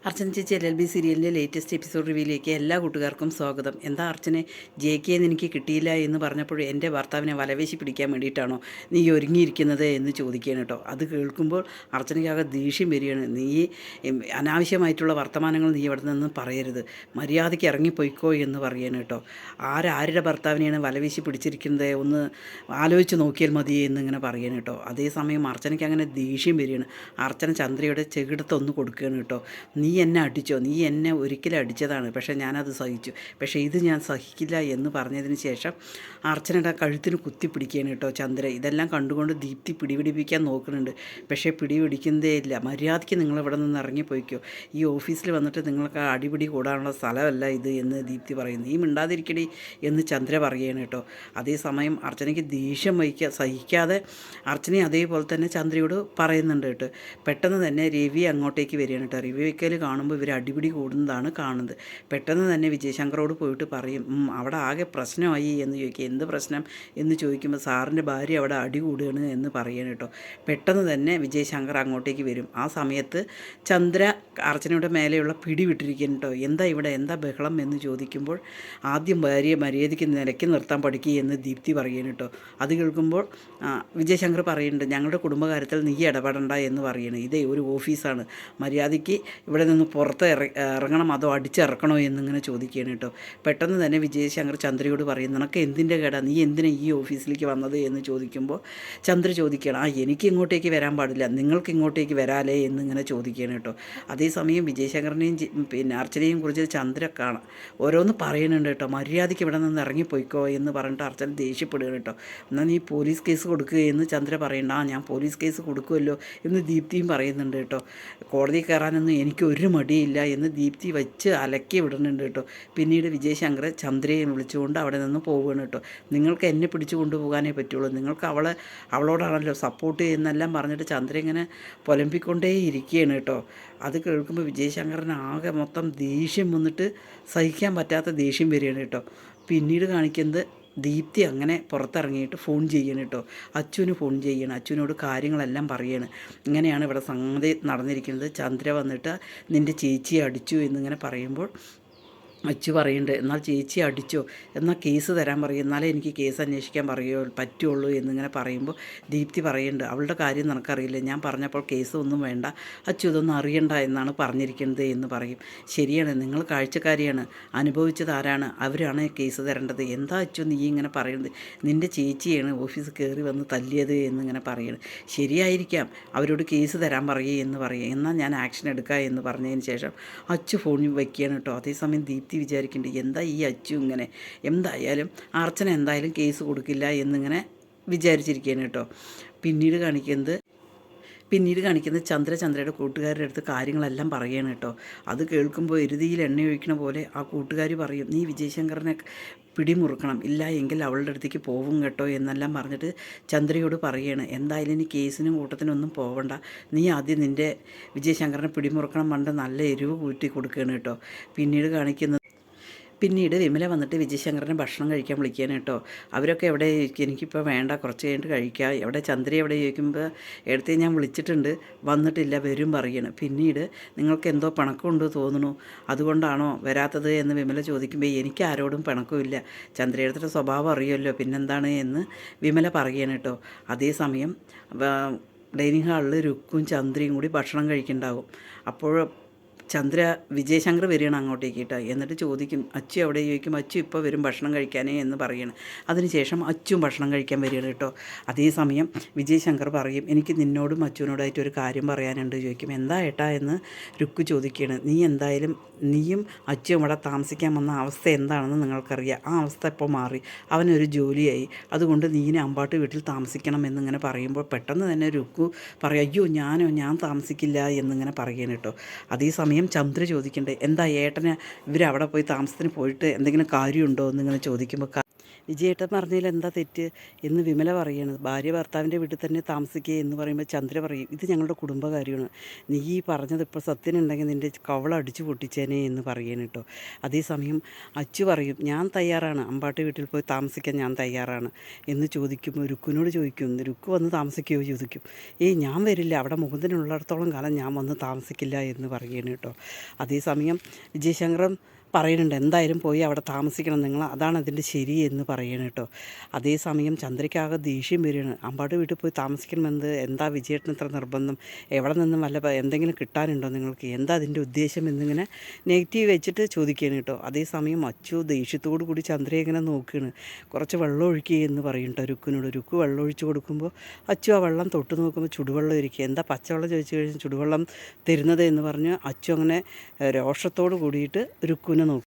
അർച്ചന ചേച്ചി LLB സീരിയലിൻ്റെ latest episode റിവ്യൂയിലേക്ക് എല്ലാ കൂട്ടുകാർക്കും സ്വാഗതം. എന്താ അർച്ചനെ ജയിക്കുകയെന്ന് എനിക്ക് കിട്ടിയില്ല എന്ന് പറഞ്ഞപ്പോൾ എൻ്റെ ഭർത്താവിനെ വലവേശി പിടിക്കാൻ വേണ്ടിയിട്ടാണോ നീ ഒരുങ്ങിയിരിക്കുന്നത് എന്ന് ചോദിക്കുകയാണ് കേട്ടോ. അത് കേൾക്കുമ്പോൾ അർച്ചനയ്ക്കാകെ ദേഷ്യം വരികയാണ്. നീ അനാവശ്യമായിട്ടുള്ള വർത്തമാനങ്ങൾ നീ ഇവിടെ നിന്ന് പറയരുത്, മര്യാദയ്ക്ക് ഇറങ്ങിപ്പോയിക്കോ എന്ന് പറയുകയാണ് കേട്ടോ. ആരുടെ ഭർത്താവിനെയാണ് വലവേശി പിടിച്ചിരിക്കുന്നത് ഒന്ന് ആലോചിച്ച് നോക്കിയാൽ മതി എന്നിങ്ങനെ പറയുകയാണ് കേട്ടോ. അതേസമയം അർച്ചനയ്ക്ക് അങ്ങനെ ദേഷ്യം വരികയാണ്. അർച്ചന ചന്ദ്രയുടെ ചെകിടത്തൊന്ന് കൊടുക്കുകയാണ് കേട്ടോ. നീ എന്നെ അടിച്ചോ, നീ എന്നെ ഒരിക്കലും അടിച്ചതാണ്, പക്ഷേ ഞാനത് സഹിച്ചു, പക്ഷേ ഇത് ഞാൻ സഹിക്കില്ല എന്ന് പറഞ്ഞതിന് ശേഷം അർച്ചനയുടെ കഴുത്തിന് കുത്തിപ്പിടിക്കുകയാണ് കേട്ടോ ചന്ദ്ര. ഇതെല്ലാം കണ്ടുകൊണ്ട് ദീപ്തി പിടിപിടിപ്പിക്കാൻ നോക്കുന്നുണ്ട്, പക്ഷേ പിടിപിടിക്കുന്നതേ ഇല്ല. മര്യാദയ്ക്ക് നിങ്ങളിവിടെ നിന്ന് ഇറങ്ങിപ്പോയിക്കോ, ഈ ഓഫീസിൽ വന്നിട്ട് നിങ്ങൾക്ക് അടിപിടി കൂടാനുള്ള സ്ഥലമല്ല ഇത് എന്ന് ദീപ്തി പറയും. നീ മിണ്ടാതിരിക്കടി എന്ന് ചന്ദ്ര പറയുകയാണ് കേട്ടോ. അതേസമയം അർച്ചനയ്ക്ക് ദേഷ്യം സഹിക്കാതെ അർച്ചന അതേപോലെ തന്നെ ചന്ദ്രയോട് പറയുന്നുണ്ട് കേട്ടോ. പെട്ടെന്ന് തന്നെ രവി അങ്ങോട്ടേക്ക് വരികയാണ് കേട്ടോ. രവി വയ്ക്കൽ കാണുമ്പോൾ ഇവർ അടിപിടി കൂടുന്നതാണ് കാണുന്നത്. പെട്ടെന്ന് തന്നെ വിജയശങ്കറോട് പോയിട്ട് പറയും, അവിടെ ആകെ പ്രശ്നമായി എന്ന് ചോദിക്കുക. എന്ത് പ്രശ്നം എന്ന് ചോദിക്കുമ്പോൾ സാറിൻ്റെ ഭാര്യ അവിടെ അടി കൂടുകയാണ് എന്ന് പറയണം കേട്ടോ. പെട്ടെന്ന് തന്നെ വിജയശങ്കർ അങ്ങോട്ടേക്ക് വരും. ആ സമയത്ത് ചന്ദ്ര അർച്ചനയുടെ മേലെയുള്ള പിടി വിട്ടിരിക്കുന്നു കേട്ടോ. എന്താ ഇവിടെ എന്താ ബഹളം എന്ന് ചോദിക്കുമ്പോൾ ആദ്യം ഭാര്യയെ മര്യാദയ്ക്ക് നിലയ്ക്ക് നിർത്താൻ പഠിക്കുക എന്ന് ദീപ്തി പറയുന്നു കേട്ടോ. അത് കേൾക്കുമ്പോൾ വിജയശങ്കർ പറയുന്നുണ്ട്, ഞങ്ങളുടെ കുടുംബകാര്യത്തിൽ നീ ഇടപെടണ്ട എന്ന് പറയുന്നത്. ഇതേ ഒരു ഓഫീസാണ്, മര്യാദയ്ക്ക് ഇവിടെ നിന്ന് പുറത്ത് ഇറങ്ങണം അതോ അടിച്ചിറക്കണോ എന്നിങ്ങനെ ചോദിക്കുകയാണ് കേട്ടോ. പെട്ടെന്ന് തന്നെ വിജയശങ്കർ ചന്ദ്രയോട് പറയും, നിനക്ക് എന്തിൻ്റെ കേടാ, നീ എന്തിനാ ഈ ഓഫീസിലേക്ക് വന്നത് എന്ന് ചോദിക്കുമ്പോൾ ചന്ദ്ര ചോദിക്കുകയാണ്, എനിക്ക് ഇങ്ങോട്ടേക്ക് വരാൻ പാടില്ല, നിങ്ങൾക്ക് ഇങ്ങോട്ടേക്ക് വരാലേ എന്നിങ്ങനെ ചോദിക്കുകയാണ് കേട്ടോ. അതേസമയം വിജയശങ്കറിനെയും പിന്നെ അർച്ചനയെയും കുറിച്ച് ചന്ദ്ര ഓരോന്ന് പറയുന്നുണ്ട് കേട്ടോ. മര്യാദയ്ക്ക് ഇവിടെ നിന്ന് ഇറങ്ങിപ്പോയിക്കോ എന്ന് പറഞ്ഞിട്ട് അർച്ചന ദേഷ്യപ്പെടുകയാണ് കേട്ടോ. എന്നാൽ നീ പോലീസ് കേസ് കൊടുക്കുക എന്ന് ചന്ദ്ര പറയണ്ട. ഞാൻ പോലീസ് കേസ് കൊടുക്കുമല്ലോ എന്ന് ദീപ്തിയും പറയുന്നുണ്ട് കേട്ടോ. കോടതി കയറാനൊന്നും എനിക്കൊരു മടിയില്ല എന്ന് ദീപ്തി വെച്ച് അലക്കി വിടുന്നുണ്ട് കേട്ടോ. പിന്നീട് വിജയശങ്കർ ചന്ദ്രയെ വിളിച്ചുകൊണ്ട് അവിടെ നിന്ന് പോവുകയാണ് കേട്ടോ. നിങ്ങൾക്ക് എന്നെ പിടിച്ചു കൊണ്ടുപോകാനേ പറ്റുള്ളൂ, നിങ്ങൾക്ക് അവളോടാണല്ലോ സപ്പോർട്ട് ചെയ്യുന്നെല്ലാം പറഞ്ഞിട്ട് ചന്ദ്ര ഇങ്ങനെ പുലമ്പിക്കൊണ്ടേ ഇരിക്കുകയാണ് കേട്ടോ. അത് കേൾക്കുമ്പോൾ വിജയശങ്കറിന് ആകെ മൊത്തം ദേഷ്യം വന്നിട്ട് സഹിക്കാൻ പറ്റാത്ത ദേഷ്യം വരികയാണ് കേട്ടോ. പിന്നീട് കാണിക്കുന്നത് ദീപ്തി അങ്ങനെ പുറത്തിറങ്ങിയിട്ട് ഫോൺ ചെയ്യണം കേട്ടോ. അച്ചുവിന് ഫോൺ ചെയ്യണം, അച്ചുവിനോട് കാര്യങ്ങളെല്ലാം പറയണം. ഇങ്ങനെയാണ് ഇവിടെ സംഗതി നടന്നിരിക്കുന്നത്. ചന്ദ്ര വന്നിട്ട് നിൻ്റെ ചേച്ചിയെ അടിച്ചു എന്നിങ്ങനെ പറയുമ്പോൾ അച്ചു പറയുന്നുണ്ട്, എന്നാൽ ചേച്ചി അടിച്ചോ, എന്നാൽ കേസ് തരാൻ പറയും, എന്നാലേ എനിക്ക് കേസ് അന്വേഷിക്കാൻ പറ്റുള്ളൂ എന്നിങ്ങനെ പറയുമ്പോൾ ദീപ്തി പറയുന്നുണ്ട്, അവളുടെ കാര്യം നിനക്കറിയില്ല, ഞാൻ പറഞ്ഞപ്പോൾ കേസ് ഒന്നും വേണ്ട, അച്ചു ഇതൊന്നും അറിയണ്ട എന്നാണ് പറഞ്ഞിരിക്കുന്നത് എന്ന് പറയും. ശരിയാണ്, നിങ്ങൾ കാഴ്ചക്കാരിയാണ്, അനുഭവിച്ചത് ആരാണ്, അവരാണ് കേസ് തരേണ്ടത്. എന്താ അച്ചു നീ ഇങ്ങനെ പറയുന്നത്, നിൻ്റെ ചേച്ചിയാണ് ഓഫീസിൽ കയറി വന്ന് തല്ലിയത് എന്നിങ്ങനെ പറയണം. ശരിയായിരിക്കാം, അവരോട് കേസ് തരാൻ പറയുക എന്ന് പറയുക, എന്നാൽ ഞാൻ ആക്ഷൻ എടുക്കുക എന്ന് പറഞ്ഞതിന് ശേഷം അച്ചു ഫോണിൽ വയ്ക്കുകയാണ് കേട്ടോ. അതേസമയം ദീപ്തി വിചാരിക്കുന്നുണ്ട്, എന്താ ഈ അച്ചു ഇങ്ങനെ, എന്തായാലും അർച്ചന എന്തായാലും കേസ് കൊടുക്കില്ല എന്നിങ്ങനെ വിചാരിച്ചിരിക്കുകയാണ് കേട്ടോ. പിന്നീട് കാണിക്കുന്നത് ചന്ദ്രയുടെ കൂട്ടുകാരുടെ അടുത്ത് കാര്യങ്ങളെല്ലാം പറയുകയാണ് കേട്ടോ. അത് കേൾക്കുമ്പോൾ എരുതിയിൽ എണ്ണ ഒഴിക്കണ പോലെ ആ കൂട്ടുകാർ പറയും, നീ വിജയശങ്കറിനെ പിടിമുറുക്കണം, ഇല്ല എങ്കിൽ അവളുടെ അടുത്തേക്ക് പോവും കേട്ടോ എന്നെല്ലാം പറഞ്ഞിട്ട് ചന്ദ്രയോട് പറയുകയാണ്. എന്തായാലും നീ കേസിനും കൂട്ടത്തിനും ഒന്നും പോവണ്ട, നീ ആദ്യം നിൻ്റെ വിജയശങ്കറിനെ പിടിമുറുക്കണം പണ്ട് നല്ല എരിവ് കൂട്ടി കൊടുക്കുകയാണ് കേട്ടോ. പിന്നീട് വിമല വന്നിട്ട് വിജയശങ്കറിനെ ഭക്ഷണം കഴിക്കാൻ വിളിക്കുകയാണ് കേട്ടോ. അവരൊക്കെ എവിടെ എനിക്കിപ്പോൾ വേണ്ട, കുറച്ച് കഴിഞ്ഞിട്ട് കഴിക്കാം, എവിടെ ചന്ദ്ര എവിടെ ചോദിക്കുമ്പോൾ എടുത്ത് ഞാൻ വിളിച്ചിട്ടുണ്ട്, വന്നിട്ടില്ല, വരും പറയണം. പിന്നീട് നിങ്ങൾക്ക് എന്തോ പിണക്കമുണ്ട് തോന്നുന്നു, അതുകൊണ്ടാണോ വരാത്തത് എന്ന് വിമല ചോദിക്കുമ്പോൾ എനിക്ക് ആരോടും പിണക്കമില്ല, ചന്ദ്രയുടെ സ്വഭാവം അറിയുമല്ലോ പിന്നെന്താണ് എന്ന് വിമല പറയുകയാണ് കേട്ടോ. അതേസമയം ഡൈനിങ് ഹാളിൽ രുക്കും ചന്ദ്രയും കൂടി ഭക്ഷണം കഴിക്കുന്നുണ്ടാകും. അപ്പോൾ വിജയശങ്കർ വരികയാണ് അങ്ങോട്ടേക്ക് കേട്ടോ. എന്നിട്ട് ചോദിക്കും, അച്ചു എവിടെ ചോദിക്കും, അച്ചു ഇപ്പോൾ വരും ഭക്ഷണം കഴിക്കാനേ എന്ന് പറയണം. അതിനുശേഷം അച്ചും ഭക്ഷണം കഴിക്കാൻ വരികയാണ് കേട്ടോ. അതേസമയം വിജയശങ്കർ പറയും, എനിക്ക് നിന്നോടും അച്ചുവിനോടായിട്ട് ഒരു കാര്യം പറയാനുണ്ട് ചോദിക്കും. എന്താ ഏട്ടാ എന്ന് രുക്ക് ചോദിക്കുകയാണ്. നീയും അച്ചും ഇവിടെ താമസിക്കാൻ വന്ന അവസ്ഥ എന്താണെന്ന് നിങ്ങൾക്കറിയാം, ആ അവസ്ഥ ഇപ്പോൾ മാറി, അവനൊരു ജോലിയായി, അതുകൊണ്ട് നീനെ അമ്പാട്ട് വീട്ടിൽ താമസിക്കണം എന്നിങ്ങനെ പറയുമ്പോൾ പെട്ടെന്ന് തന്നെ രുക്കു പറയും, അയ്യോ ഞാൻ താമസിക്കില്ല എന്നിങ്ങനെ പറയുകയാണ് കേട്ടോ. അതേസമയം ചന്ദ്ര ചോദിക്കണ്ടേ, എന്താ ഏട്ടന് ഇവരവിടെ പോയി താമസത്തിന് പോയിട്ട് എന്തെങ്കിലും കാര്യമുണ്ടോ എന്നിങ്ങനെ ചോദിക്കുമ്പോൾ വിജയേട്ടൻ പറഞ്ഞതിൽ എന്താ തെറ്റ് എന്ന് വിമല പറയാണ്. ഭാര്യ ഭർത്താവിൻ്റെ വീട്ടിൽ തന്നെ താമസിക്കുക എന്ന് പറയുമ്പോൾ ചന്ദ്ര പറയും, ഇത് ഞങ്ങളുടെ കുടുംബകാര്യമാണ്, നീ ഈ പറഞ്ഞത് ഇപ്പോൾ സത്യനുണ്ടെങ്കിൽ നിൻ്റെ കവളടിച്ചു പൊട്ടിച്ചേനെ എന്ന് പറയണം കേട്ടോ. അതേസമയം അച്ചു പറയും, ഞാൻ തയ്യാറാണ്, അമ്പാട്ട് വീട്ടിൽ പോയി താമസിക്കാൻ ഞാൻ തയ്യാറാണ് എന്ന് ചോദിക്കുമ്പോൾ രുക്കുവിനോട് ചോദിക്കും, രുക്കു വന്ന് താമസിക്കുകയോ ചോദിക്കും. ഞാൻ വരില്ല, അവിടെ മുകുന്ദനുള്ളിടത്തോളം കാലം ഞാൻ വന്ന് താമസിക്കില്ല എന്ന് പറയണം കേട്ടോ. അതേസമയം വിജയശങ്കറും പറയുന്നുണ്ട്, എന്തായാലും പോയി അവിടെ താമസിക്കണം നിങ്ങൾ, അതാണ് അതിൻ്റെ ശരി എന്ന് പറയണം കേട്ടോ. അതേസമയം ചന്ദ്രയ്ക്കാകെ ദേഷ്യം വരികയാണ്. അമ്പാട് വീട്ടിൽ പോയി താമസിക്കണമെന്ന് എന്താ വിജയേട്ടന് ഇത്ര നിർബന്ധം, എവിടെ നിന്നും എന്തെങ്കിലും കിട്ടാനുണ്ടോ നിങ്ങൾക്ക്, എന്താ അതിൻ്റെ ഉദ്ദേശം എന്നിങ്ങനെ നെഗറ്റീവ് വെച്ചിട്ട് ചോദിക്കുകയാണ് കേട്ടോ. അതേസമയം അച്ചു ദേഷ്യത്തോടു കൂടി ചന്ദ്രയെ ഇങ്ങനെ നോക്കുകയാണ്. കുറച്ച് വെള്ളം ഒഴിക്കുക എന്ന് പറയും കേട്ടോ രുക്കുവിനോട്. രുക്കു വെള്ളം ഒഴിച്ച് കൊടുക്കുമ്പോൾ അച്ചു ആ വെള്ളം തൊട്ട് നോക്കുമ്പോൾ ചുടുവെള്ളം ഇരിക്കുക. എന്താ പച്ചവെള്ളം ചോദിച്ചു കഴിഞ്ഞാൽ ചുടുവെള്ളം തരുന്നത് എന്ന് പറഞ്ഞ് അച്ചു അങ്ങനെ രോഷത്തോട് കൂടിയിട്ട് രുക്കുവിനെ നോക്കും.